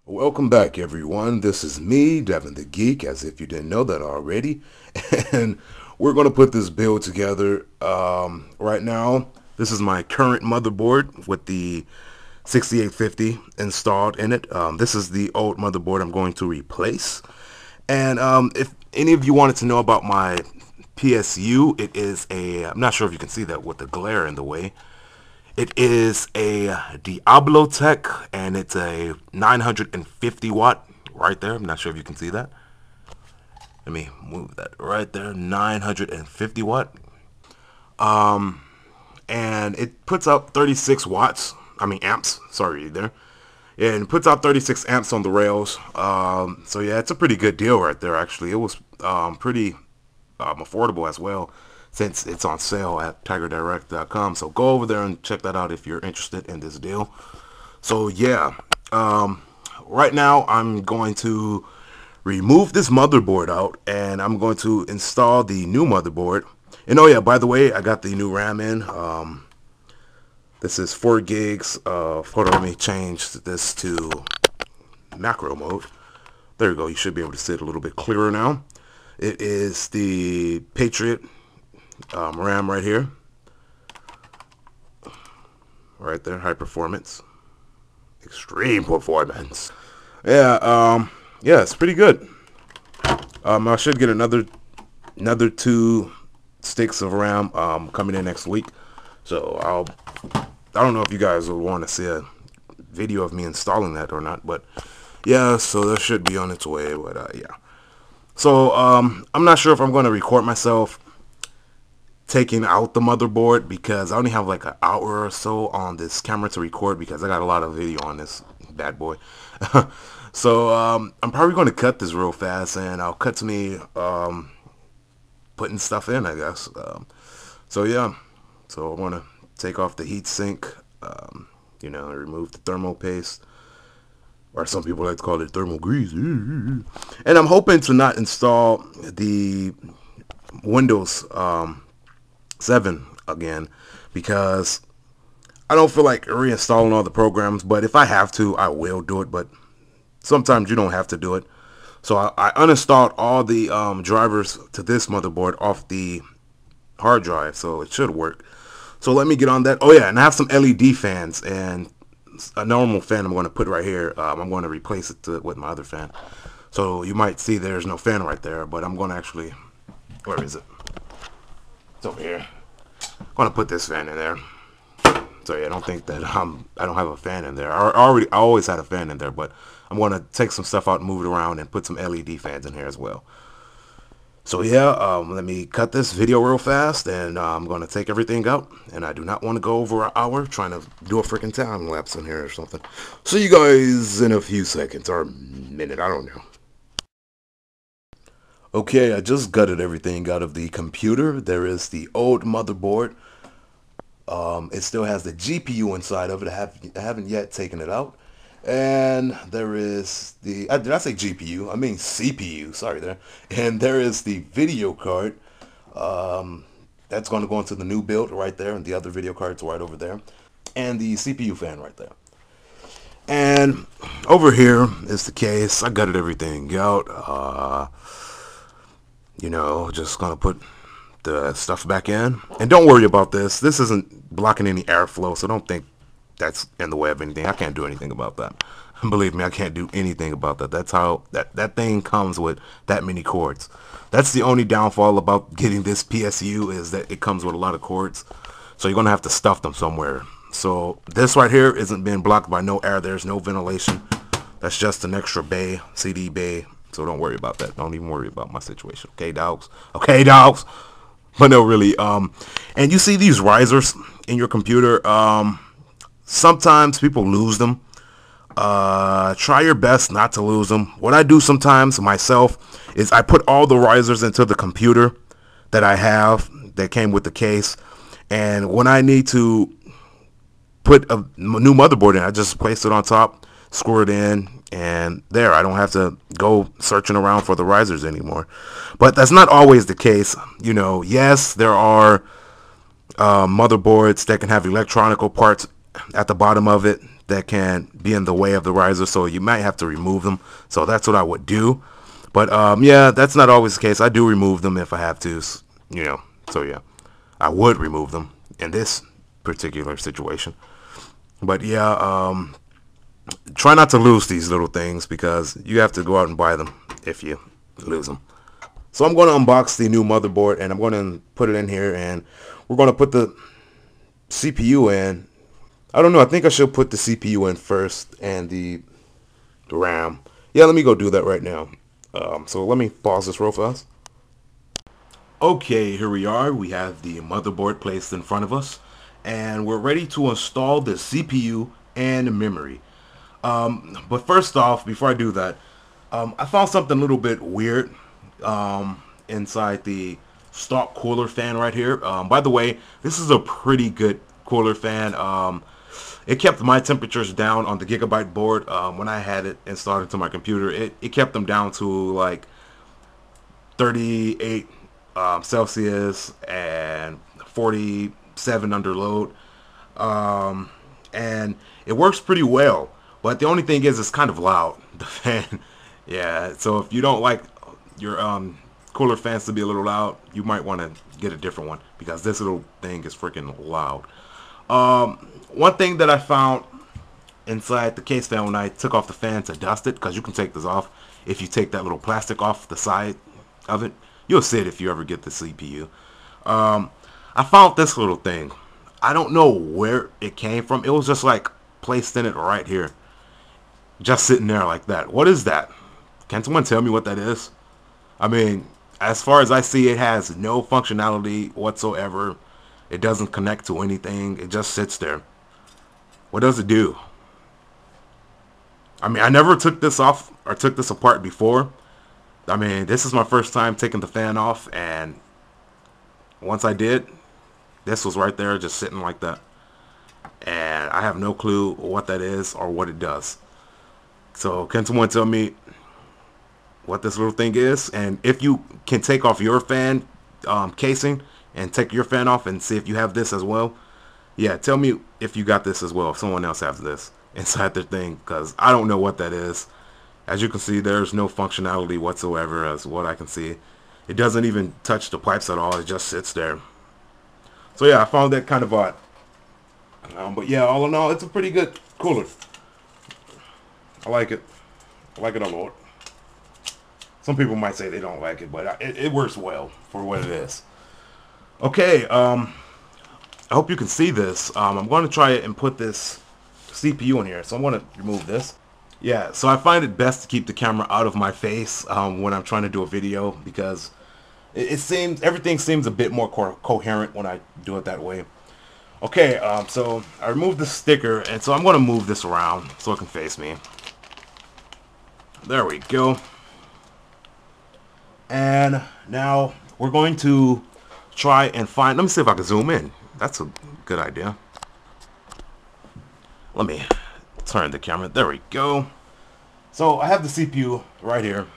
Welcome back, everyone. This is me, Devin the Geek, as if you didn't know that already. And we're going to put this build together right now. This is my current motherboard with the 6850 installed in it. This is the old motherboard I'm going to replace. And if any of you wanted to know about my PSU, it is I'm not sure if you can see that with the glare in the way. It is a Diablotek, and it's a 950 watt right there. I'm not sure if you can see that. Let me move that right there. 950 watt. And it puts out 36 watts. I mean amps. Sorry there. And it puts out 36 amps on the rails. So yeah, it's a pretty good deal right there. Actually, it was pretty affordable as well, since it's on sale at tigerdirect.com. So go over there and check that out if you're interested in this deal. So yeah, right now I'm going to remove this motherboard out, and I'm going to install the new motherboard. And oh yeah, by the way, I got the new RAM in. This is 4 gigs of, hold on, let me change this to macro mode. There you go. You should be able to see it a little bit clearer now. It is the Patriot RAM right here, right there. High performance, extreme performance. Yeah, yeah, it's pretty good. I should get another 2 sticks of RAM coming in next week. So I don't know if you guys would want to see a video of me installing that or not, but yeah, so that should be on its way. But yeah, so I'm not sure if I'm going to record myself taking out the motherboard, because I only have like an hour or so on this camera to record, because I got a lot of video on this bad boy. So I'm probably going to cut this real fast, and I'll cut to me putting stuff in, I guess. So yeah, so I want to take off the heat sink, you know, remove the thermal paste, or some people like to call it thermal grease. And I'm hoping to not install the Windows 7 again, because I don't feel like reinstalling all the programs. But if I have to, I will do it. But sometimes you don't have to do it. So I uninstalled all the drivers to this motherboard off the hard drive, so it should work. So let me get on that. Oh yeah, and I have some LED fans, and a normal fan I'm going to put right here. I'm going to replace it with my other fan. So you might see there's no fan right there, but I'm going to actually, where is it? It's over here. I'm going to put this fan in there. So yeah, I don't think that I don't have a fan in there. I always had a fan in there, but I'm going to take some stuff out and move it around and put some LED fans in here as well. So yeah, let me cut this video real fast, and I'm going to take everything out, and I do not want to go over an hour trying to do a freaking time lapse in here or something. See you guys in a few seconds, or a minute, I don't know. Okay, I just gutted everything out of the computer. There is the old motherboard. It still has the GPU inside of it. I haven't yet taken it out. And there is the, did I say GPU? I mean CPU, sorry there. And there is the video card. That's going to go into the new build right there, and the other video card's right over there. And the CPU fan right there. And over here is the case. I gutted everything out. You know, just going to put the stuff back in. And don't worry about this. This isn't blocking any airflow, so don't think that's in the way of anything. I can't do anything about that. Believe me, I can't do anything about that. That's how that thing comes with that many cords. That's the only downfall about getting this PSU, is that it comes with a lot of cords. So you're going to have to stuff them somewhere. So this right here isn't being blocked by no air. There's no ventilation. That's just an extra bay, CD bay. So don't worry about that. Don't even worry about my situation. Okay, dogs? Okay, dogs? But no, really. And you see these risers in your computer. Sometimes people lose them. Try your best not to lose them. What I do sometimes myself is I put all the risers into the computer that I have that came with the case. And when I need to put a new motherboard in, I just place it on top, screw it in, and there. I don't have to go searching around for the risers anymore. But that's not always the case. You know, yes, there are motherboards that can have electronical parts at the bottom of it that can be in the way of the riser, so you might have to remove them. So that's what I would do. But yeah, that's not always the case. I do remove them if I have to, you know. So yeah, I would remove them in this particular situation. But yeah, try not to lose these little things, because you have to go out and buy them if you lose them. So I'm going to unbox the new motherboard, and I'm going to put it in here, and we're going to put the CPU in. I don't know, I think I should put the CPU in first and the RAM. Yeah, let me go do that right now. So let me pause this real fast. Okay, here we are. We have the motherboard placed in front of us, and we're ready to install the CPU and the memory. But first off, before I do that, I found something a little bit weird inside the stock cooler fan right here. By the way, this is a pretty good cooler fan. It kept my temperatures down on the Gigabyte board. When I had it installed into my computer, it kept them down to like 38 Celsius and 47 under load. And it works pretty well. But the only thing is, it's kind of loud, the fan. Yeah, so if you don't like your cooler fans to be a little loud, you might want to get a different one, because this little thing is freaking loud. One thing that I found inside the case fan when I took off the fan to dust it, because you can take this off if you take that little plastic off the side of it. You'll see it if you ever get the CPU. I found this little thing. I don't know where it came from. It was just like placed in it right here. Just sitting there like that. What is that? Can someone tell me what that is? I mean, as far as I see, it has no functionality whatsoever. It doesn't connect to anything. It just sits there. What does it do? I mean, I never took this off or took this apart before. I mean, this is my first time taking the fan off, and once I did, this was right there just sitting like that. And I have no clue what that is or what it does. So can someone tell me what this little thing is? And if you can take off your fan casing and take your fan off and see if you have this as well. Yeah, tell me if you got this as well, if someone else has this inside their thing, because I don't know what that is. As you can see, there's no functionality whatsoever as what I can see. It doesn't even touch the pipes at all. It just sits there. So yeah, I found that kind of odd. But yeah, all in all, it's a pretty good cooler. I like it. I like it a lot. Some people might say they don't like it, but it works well for what it is. Okay, I hope you can see this. I'm going to try it and put this CPU in here. So I'm going to remove this. Yeah, so I find it best to keep the camera out of my face when I'm trying to do a video, because it seems, everything seems a bit more coherent when I do it that way. Okay, so I removed the sticker, and so I'm going to move this around so it can face me. There we go. And now we're going to try and find, let me see if I can zoom in. That's a good idea. Let me turn the camera. There we go. So I have the CPU right here.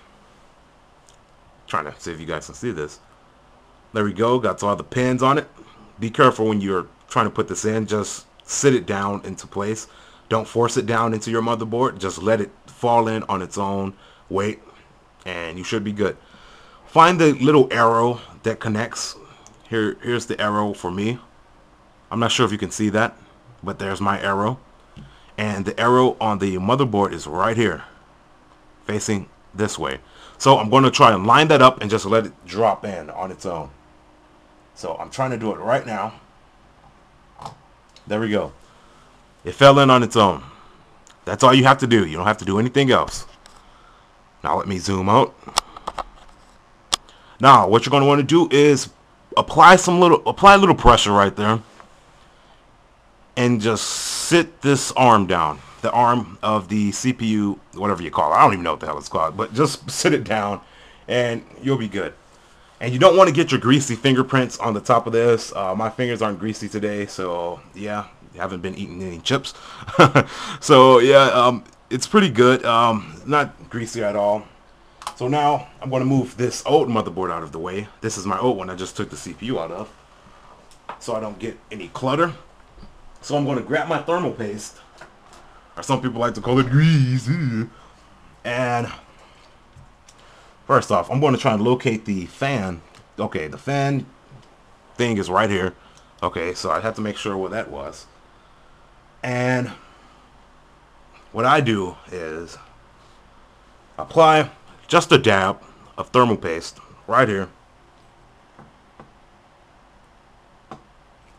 Trying to see if you guys can see this. There we go. Got all the pins on it. Be careful when you're trying to put this in. Just sit it down into place. Don't force it down into your motherboard. Just let it fall in on its own weight, and you should be good. Find the little arrow that connects. Here's the arrow for me. I'm not sure if you can see that, but there's my arrow. And the arrow on the motherboard is right here, facing this way. So I'm going to try and line that up and just let it drop in on its own. So I'm trying to do it right now. There we go. It fell in on its own. That's all you have to do. You don't have to do anything else. Now let me zoom out. Now what you're going to want to do is apply a little pressure right there, and just sit this arm down, the arm of the CPU, whatever you call it. I don't even know what the hell it's called, but just sit it down and you'll be good. And you don't want to get your greasy fingerprints on the top of this. My fingers aren't greasy today, so yeah, haven't been eating any chips. So yeah, it's pretty good. Not greasy at all. So now I'm going to move this old motherboard out of the way. This is my old one I just took the CPU out of, so I don't get any clutter. So I'm going to grab my thermal paste or some people like to call it grease. And first off, I'm going to try and locate the fan. Okay, the fan thing is right here. Okay, so I have to make sure where that was. And what I do is apply just a dab of thermal paste right here.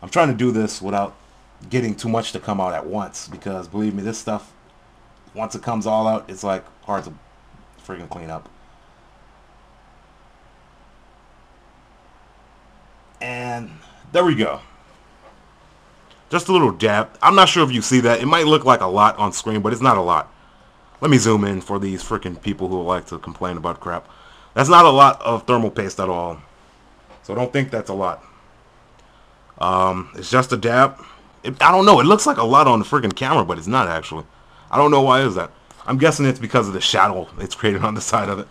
I'm trying to do this without getting too much to come out at once, because believe me, this stuff, once it comes all out, it's like hard to freaking clean up. And there we go. Just a little dab. I'm not sure if you see that. It might look like a lot on screen, but it's not a lot. Let me zoom in for these freaking people who like to complain about crap. That's not a lot of thermal paste at all. So don't think that's a lot. It's just a dab. I don't know. It looks like a lot on the freaking camera, but it's not actually. I don't know why is that. I'm guessing it's because of the shadow it's created on the side of it.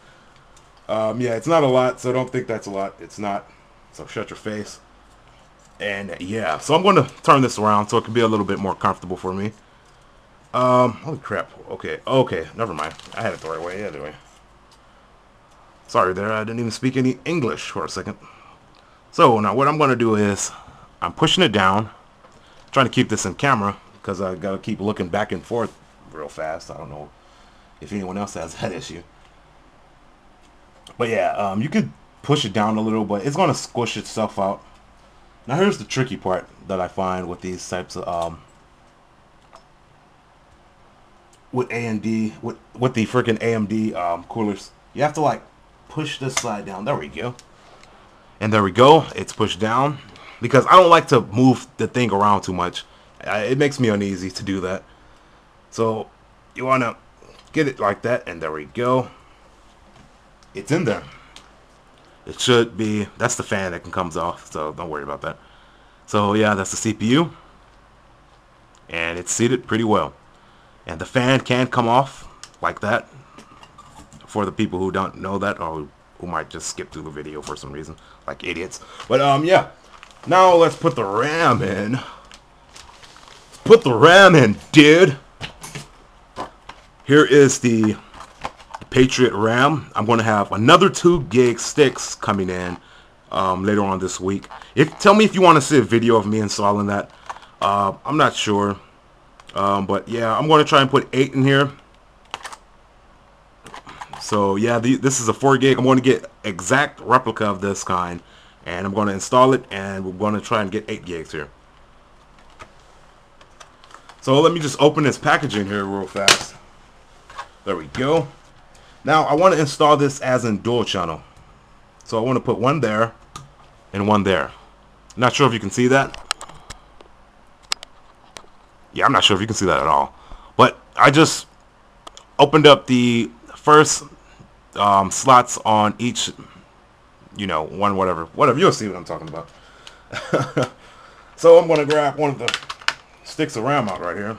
Yeah, it's not a lot, so don't think that's a lot. It's not. So shut your face. And yeah, so I'm going to turn this around so it can be a little bit more comfortable for me. Holy crap. Okay, never mind. I had it the right way anyway. Sorry there, I didn't even speak any English for a second. So now what I'm going to do is I'm pushing it down, trying to keep this in camera because I got to keep looking back and forth real fast. I don't know if anyone else has that issue. But yeah, you can push it down a little, but it's going to squish itself out. Now here's the tricky part that I find with these types of with AMD with the freaking AMD coolers. You have to like push this side down. There we go. And there we go. It's pushed down because I don't like to move the thing around too much. It makes me uneasy to do that. So you want to get it like that, and there we go. It's in there. It should be. That's the fan that comes off, so don't worry about that. So yeah, that's the CPU, and it's seated pretty well. And the fan can come off like that for the people who don't know that, or who might just skip through the video for some reason, like idiots. But yeah, now let's put the RAM in. Put the RAM in, dude. Here is the Patriot RAM. I'm going to have another 2 gig sticks coming in later on this week. Tell me if you want to see a video of me installing that. I'm not sure. But yeah, I'm going to try and put 8 in here. So yeah, this is a 4 gig. I'm going to get exact replica of this kind, and I'm going to install it, and we're going to try and get 8 gigs here. So let me just open this packaging here real fast. There we go. Now I want to install this as in dual channel. So I want to put one there and one there. Not sure if you can see that. Yeah, I'm not sure if you can see that at all. But I just opened up the first slots on each, you know, one, whatever. You'll see what I'm talking about. So I'm going to grab one of the sticks of RAM out right here.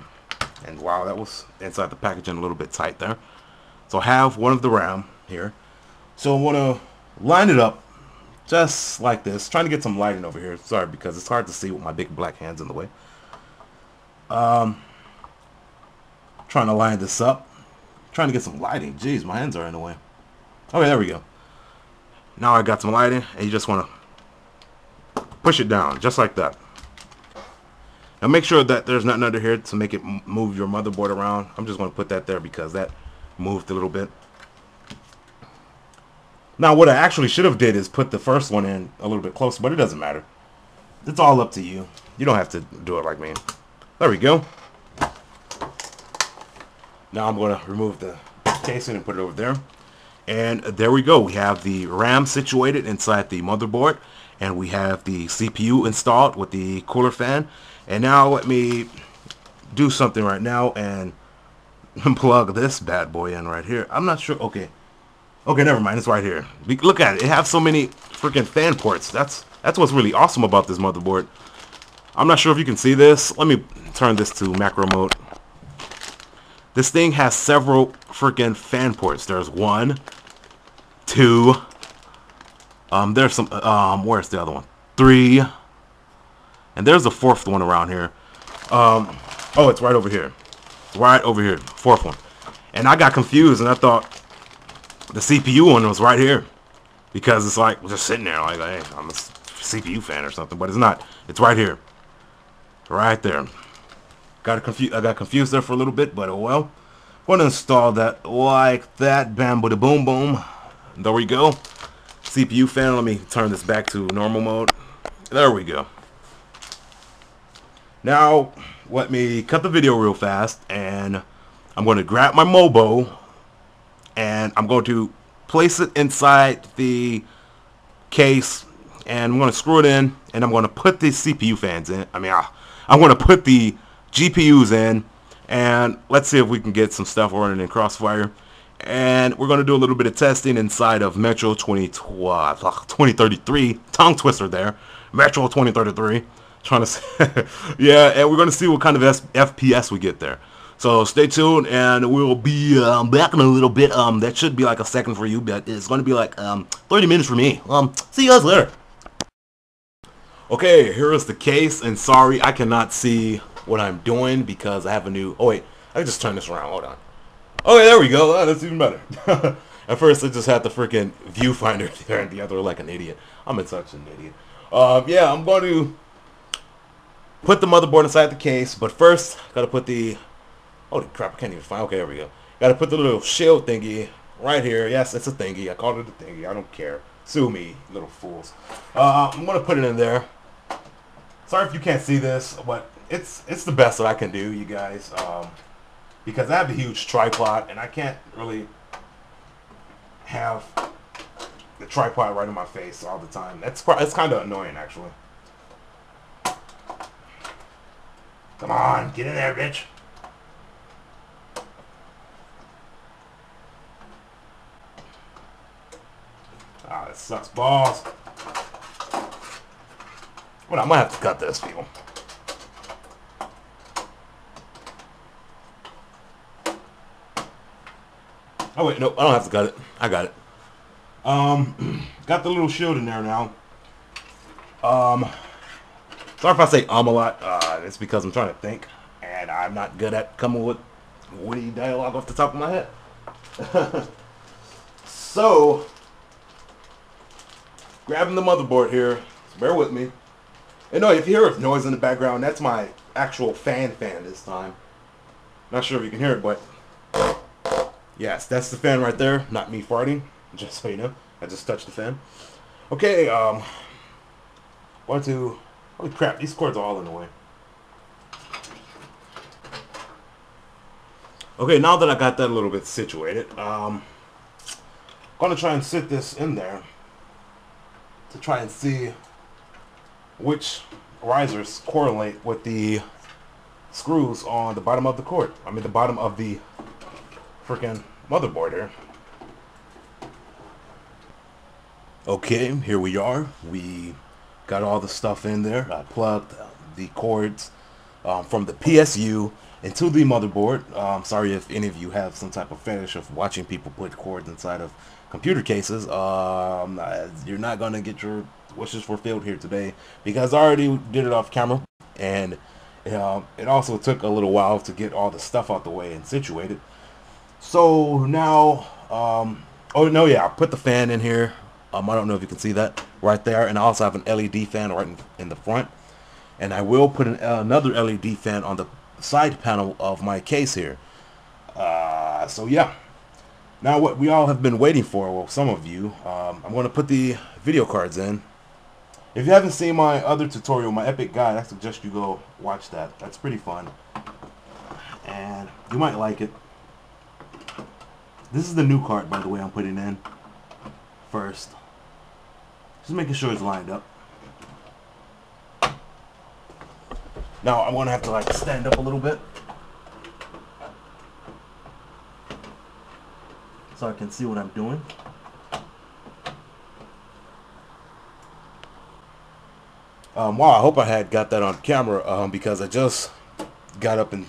And wow, that was inside the packaging a little bit tight there. So I have one of the RAM here. So I want to line it up just like this. Trying to get some lighting over here. Sorry, because it's hard to see with my big black hands in the way. Trying to line this up. Trying to get some lighting. Jeez, my hands are in the way. Okay, there we go. Now I got some lighting, and you just want to push it down just like that. Now make sure that there's nothing under here to make it move your motherboard around. I'm just going to put that there because that moved a little bit. Now what I actually should have did is put the first one in a little bit closer, but it doesn't matter. It's all up to you. You don't have to do it like me. There we go. Now I'm going to remove the casing and put it over there. And there we go. We have the RAM situated inside the motherboard, and we have the CPU installed with the cooler fan. And now let me do something right now and plug this bad boy in right here. I'm not sure. Okay, never mind. It's right here. Look at it. It has so many freaking fan ports. That's what's really awesome about this motherboard. I'm not sure if you can see this. Let me turn this to macro mode. This thing has several freaking fan ports. There's 1, 2. There's some. Where's the other one? 3. And there's a 4th one around here. Oh, it's right over here. right over here, fourth one. And I got confused and I thought the CPU one was right here because it's like just sitting there like, hey, I'm a CPU fan or something, but it's not. It's right here, right there. I got confused there for a little bit, but oh well. I'm gonna install that like that. Bam, bada, boom, boom. There we go. CPU fan. Let me turn this back to normal mode. There we go. Now let me cut the video real fast, and I'm going to grab my mobo, and I'm going to place it inside the case, and I'm going to screw it in, and I'm going to put the CPU fans in. I'm going to put the GPUs in, and let's see if we can get some stuff running in Crossfire. And we're going to do a little bit of testing inside of Metro 2033. Tongue twister there. Metro 2033. Trying to say, yeah, and we're going to see what kind of FPS we get there. So stay tuned, and we'll be back in a little bit. That should be like a second for you, but it's going to be like 30 minutes for me. See you guys later. Okay, here is the case, and sorry, I cannot see what I'm doing because I have a new... Oh, wait, I just turned this around. Hold on. Okay, there we go. Oh, that's even better. At first, I just had the freaking viewfinder there, and the other like an idiot. I'm such an idiot. Yeah, I'm going to put the motherboard inside the case, but first, gotta put the... Holy crap, I can't even find... Okay, there we go. Gotta put the little shield thingy right here. Yes, it's a thingy. I called it a thingy. I don't care. Sue me, little fools. I'm gonna put it in there. Sorry if you can't see this, but it's the best that I can do, you guys. Because I have a huge tripod, and I can't really have the tripod right in my face all the time. It's kind of annoying, actually. Come on, get in there, bitch. Ah, that sucks balls. Well, I might have to cut this, people. Oh wait, no, I don't have to cut it. I got it. Got the little shield in there now. Sorry if I say a lot. It's because I'm trying to think, and I'm not good at coming with witty dialogue off the top of my head. So, grabbing the motherboard here. Bear with me. And no, if you hear noise in the background, that's my actual fan this time. Not sure if you can hear it, but yes, that's the fan right there. Not me farting. Just so you know, I just touched the fan. Okay. Holy crap, these cords are all in the way. Okay, now that I got that a little bit situated, I'm gonna try and sit this in there to try and see which risers correlate with the screws on the bottom of the cord. I mean, the bottom of the freaking motherboard here. Okay, here we are. We got all the stuff in there. I plugged the cords from the PSU into the motherboard. Sorry if any of you have some type of fetish of watching people put cords inside of computer cases. You're not going to get your wishes fulfilled here today because I already did it off camera, and it also took a little while to get all the stuff out the way and situated. So now, oh no, yeah, I put the fan in here. I don't know if you can see that right there, and I also have an LED fan right in the front, and I will put another LED fan on the side panel of my case here. So yeah, now what we all have been waiting for, well, some of you, I'm going to put the video cards in. If you haven't seen my other tutorial, my epic guide, I suggest you go watch that. That's pretty fun, and you might like it. This is the new card, by the way, I'm putting in first. Just making sure it's lined up. Now I'm gonna have to like stand up a little bit so I can see what I'm doing. Wow, I hope I had got that on camera because I just got up and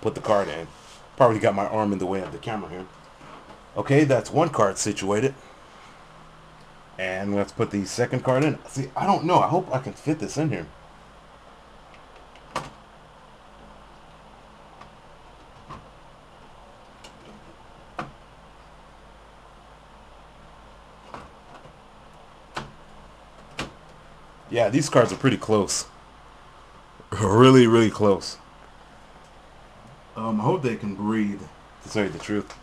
put the card in. Probably got my arm in the way of the camera here. Okay, that's one card situated. And let's put the second card in. See, I don't know. I hope I can fit this in here. Yeah, these cards are pretty close. Really, really close. I hope they can breathe, to tell you the truth.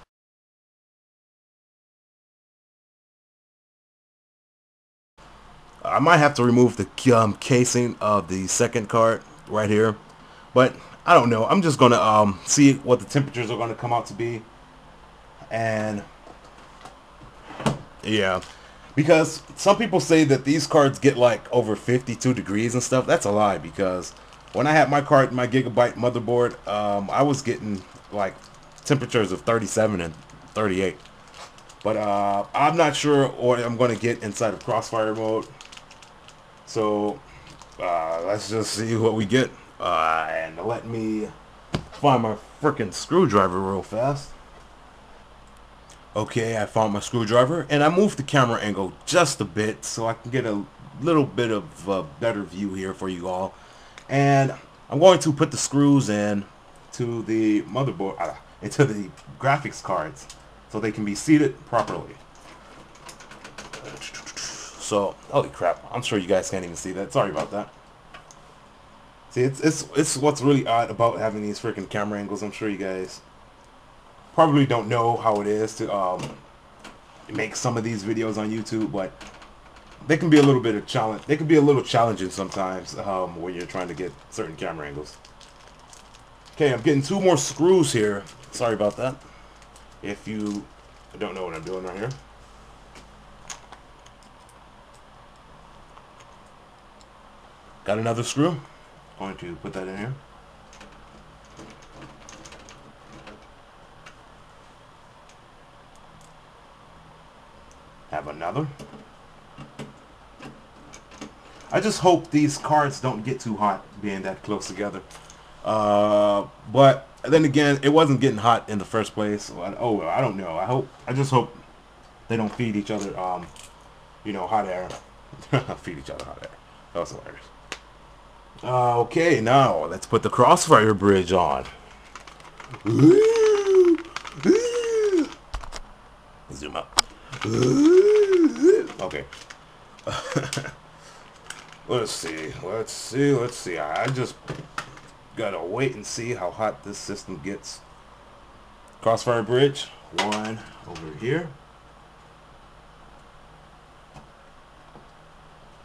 I might have to remove the casing of the second card right here, but I don't know. I'm just gonna see what the temperatures are gonna come out to be, and yeah, because some people say that these cards get like over 52 degrees and stuff. That's a lie, because when I had my card, my Gigabyte motherboard, I was getting like temperatures of 37 and 38. But I'm not sure what I'm going to get inside of crossfire mode. So let's just see what we get. And let me find my freaking screwdriver real fast. Okay, I found my screwdriver, and I moved the camera angle just a bit so I can get a little bit of a better view here for you all. And I'm going to put the screws in to the motherboard, into the graphics cards, so they can be seated properly. So, holy crap, I'm sure you guys can't even see that. Sorry about that. See, it's what's really odd about having these freaking camera angles. I'm sure you guys probably don't know how it is to make some of these videos on YouTube, but they can be a little bit of challenge. They can be a little challenging sometimes when you're trying to get certain camera angles. Okay, I'm getting 2 more screws here. Sorry about that. If you don't know what I'm doing right here. Got another screw. Going to put that in here. Have another. I just hope these cards don't get too hot being that close together. But then again, it wasn't getting hot in the first place. Oh, I don't know. I just hope they don't feed each other, you know, hot air. Feed each other hot air. That was hilarious. Okay, now let's put the crossfire bridge on. Zoom up. Okay. Let's see. I just gotta wait and see how hot this system gets. Crossfire bridge, 1 over here.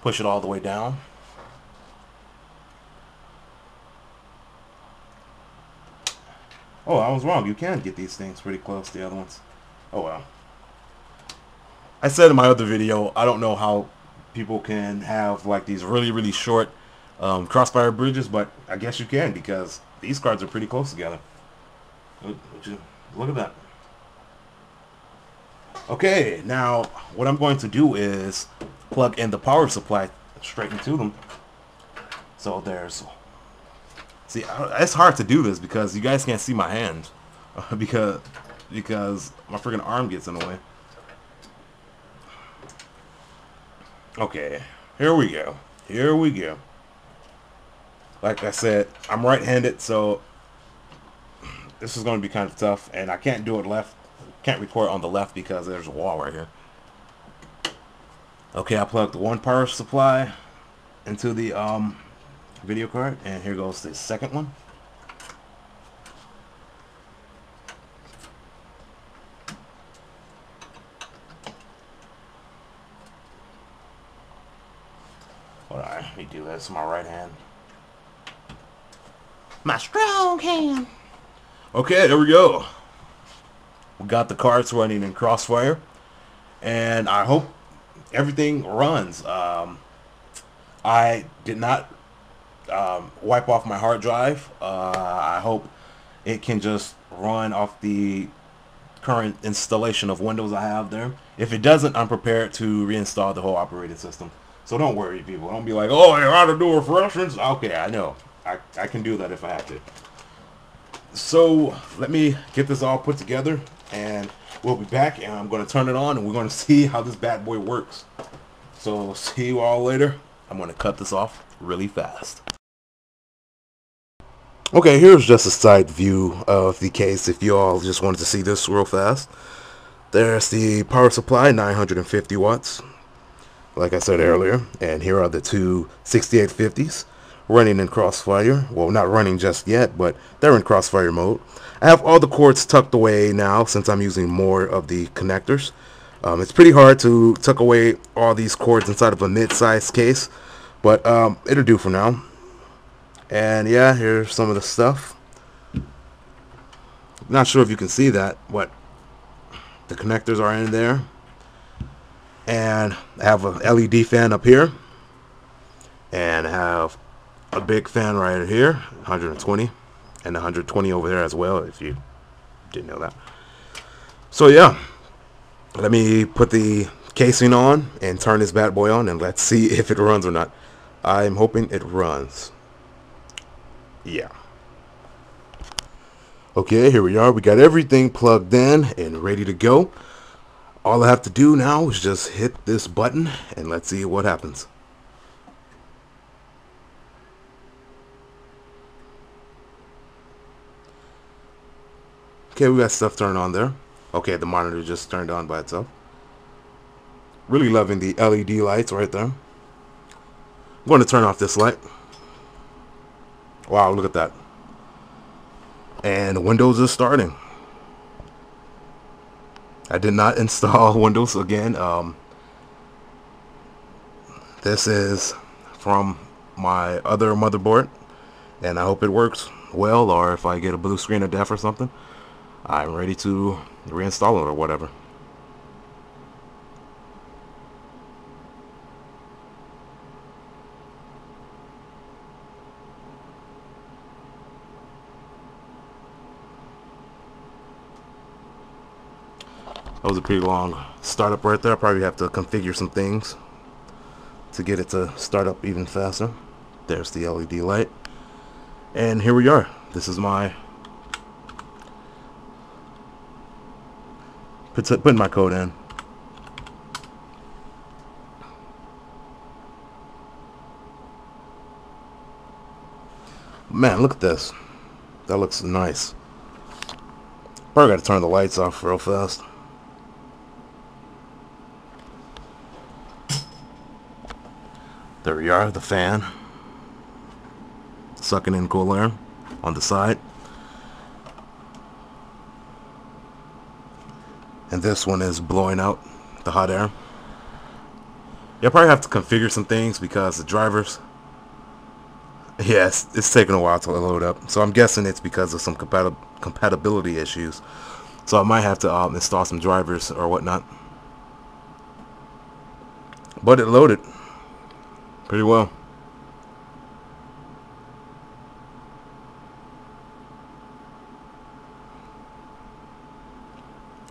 Push it all the way down. Oh, I was wrong. You can get these things pretty close to the other ones. Oh well. I said in my other video, I don't know how people can have like these really, really short crossfire bridges, but I guess you can, because these cards are pretty close together. Look at that. Okay, now what I'm going to do is plug in the power supply straight into them. So there's... See, it's hard to do this because you guys can't see my hand. because my freaking arm gets in the way. Okay, here we go. Here we go. Like I said, I'm right-handed, so this is going to be kind of tough, and I can't do it left. Can't record on the left because there's a wall right here. Okay, I plugged one power supply into the video card, and here goes the second one. Hold on, let me do this with my right hand. My strong hand. Okay, there we go. We got the cards running in Crossfire, and I hope everything runs. I did not wipe off my hard drive. I hope it can just run off the current installation of Windows I have there. If it doesn't, I'm prepared to reinstall the whole operating system. So don't worry, people. Don't be like, oh, you're out of do refreshes. Okay, I know. I can do that if I have to. So let me get this all put together, and we'll be back, and I'm going to turn it on, and we're going to see how this bad boy works. So see you all later. I'm going to cut this off really fast. Okay, here's just a side view of the case if you all just wanted to see this real fast. There's the power supply, 950 watts. like I said earlier. And here are the two 6850s running in crossfire. Well, not running just yet, but they're in crossfire mode. I have all the cords tucked away now since I'm using more of the connectors. It's pretty hard to tuck away all these cords inside of a mid-sized case, but it'll do for now. And yeah, here's some of the stuff. Not sure if you can see that, but the connectors are in there. And I have a LED fan up here. And I have a big fan right here, 120. And 120 over there as well, if you didn't know that. So yeah, let me put the casing on and turn this bad boy on, and let's see if it runs or not. I'm hoping it runs. Yeah. Okay, here we are. We got everything plugged in and ready to go. All I have to do now is just hit this button and let's see what happens. Okay, we got stuff turned on there. Okay, the monitor just turned on by itself. Really loving the LED lights right there. I'm going to turn off this light. Wow, look at that. And Windows is starting. I did not install Windows again. This is from my other motherboard, and I hope it works well, or if I get a blue screen of death or something, I'm ready to reinstall it or whatever. That was a pretty long startup right there. I probably have to configure some things to get it to start up even faster. There's the LED light. And here we are. This is my putting my code in. Man, look at this. That looks nice. Probably got to turn the lights off real fast. There we are, the fan sucking in cool air on the side. And this one is blowing out the hot air. You'll probably have to configure some things because the drivers, yes, it's taking a while to load up. So I'm guessing it's because of some compatibility issues. So I might have to install some drivers or whatnot. But it loaded pretty well.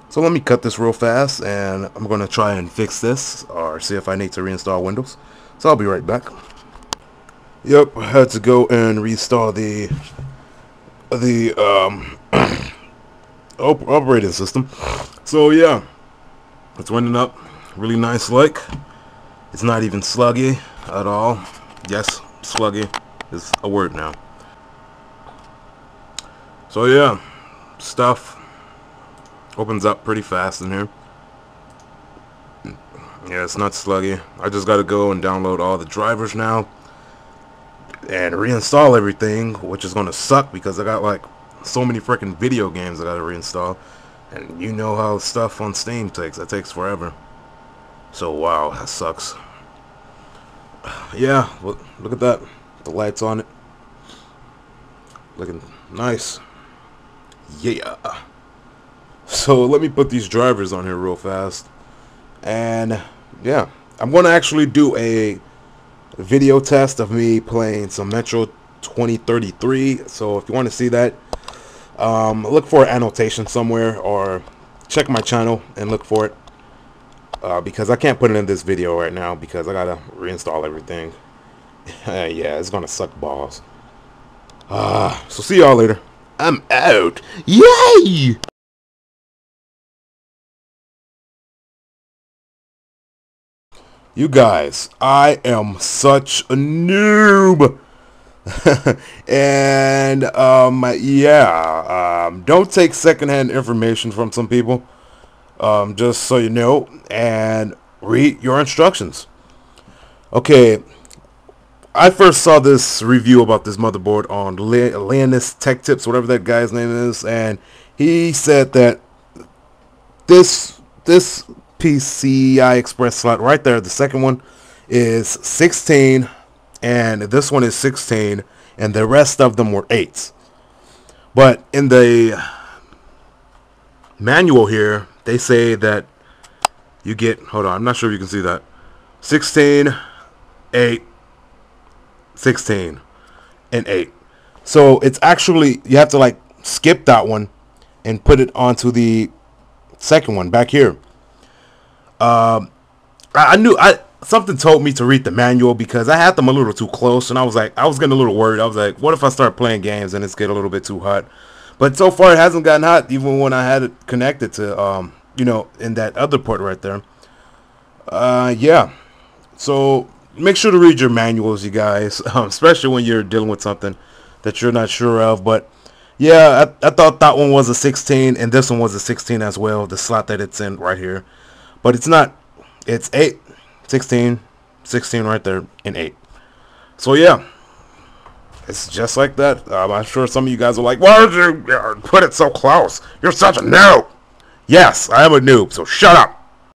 So let me cut this real fast, and I'm going to try and fix this or see if I need to reinstall Windows. So I'll be right back. Yep, I had to go and reinstall the operating system. So yeah, it's running up really nice like. It's not even sluggy at all. Yes, sluggy is a word now. So yeah, stuff opens up pretty fast in here. Yeah, it's not sluggy. I just gotta go and download all the drivers now and reinstall everything, which is gonna suck because I got like so many freaking video games I gotta reinstall, and you know how stuff on Steam takes. That takes forever. So wow, that sucks. Yeah, well, look at that. The lights on it. Looking nice. Yeah. So let me put these drivers on here real fast. And yeah, I'm going to actually do a video test of me playing some Metro 2033. So if you want to see that, look for an annotation somewhere or check my channel and look for it. Because I can't put it in this video right now because I gotta reinstall everything. Yeah, it's gonna suck balls. So see y'all later. I'm out. Yay! You guys, I am such a noob. And yeah, don't take secondhand information from some people. Just so you know, and read your instructions. Okay, I first saw this review about this motherboard on Linus Tech Tips, whatever that guy's name is, and he said that this PCI Express slot right there, the second one, is 16, and this one is 16, and the rest of them were 8s. But in the manual here, they say that you get, hold on, I'm not sure if you can see that, 16, 8, 16, and 8. So it's actually, you have to like skip that one and put it onto the second one back here. Something told me to read the manual because I had them a little too close, and I was getting a little worried. I was like, what if I start playing games and it's get a little bit too hot? But so far it hasn't gotten hot, even when I had it connected to you know, in that other port right there. Yeah, so make sure to read your manuals, you guys, especially when you're dealing with something that you're not sure of. But yeah, I thought that one was a 16 and this one was a 16 as well, the slot that it's in right here. But it's not. It's 8, 16, 16 right there, and 8. So yeah, it's just like that. I'm sure some of you guys are like, why did you put it so close? You're such a noob. Yes, I am a noob, so shut up.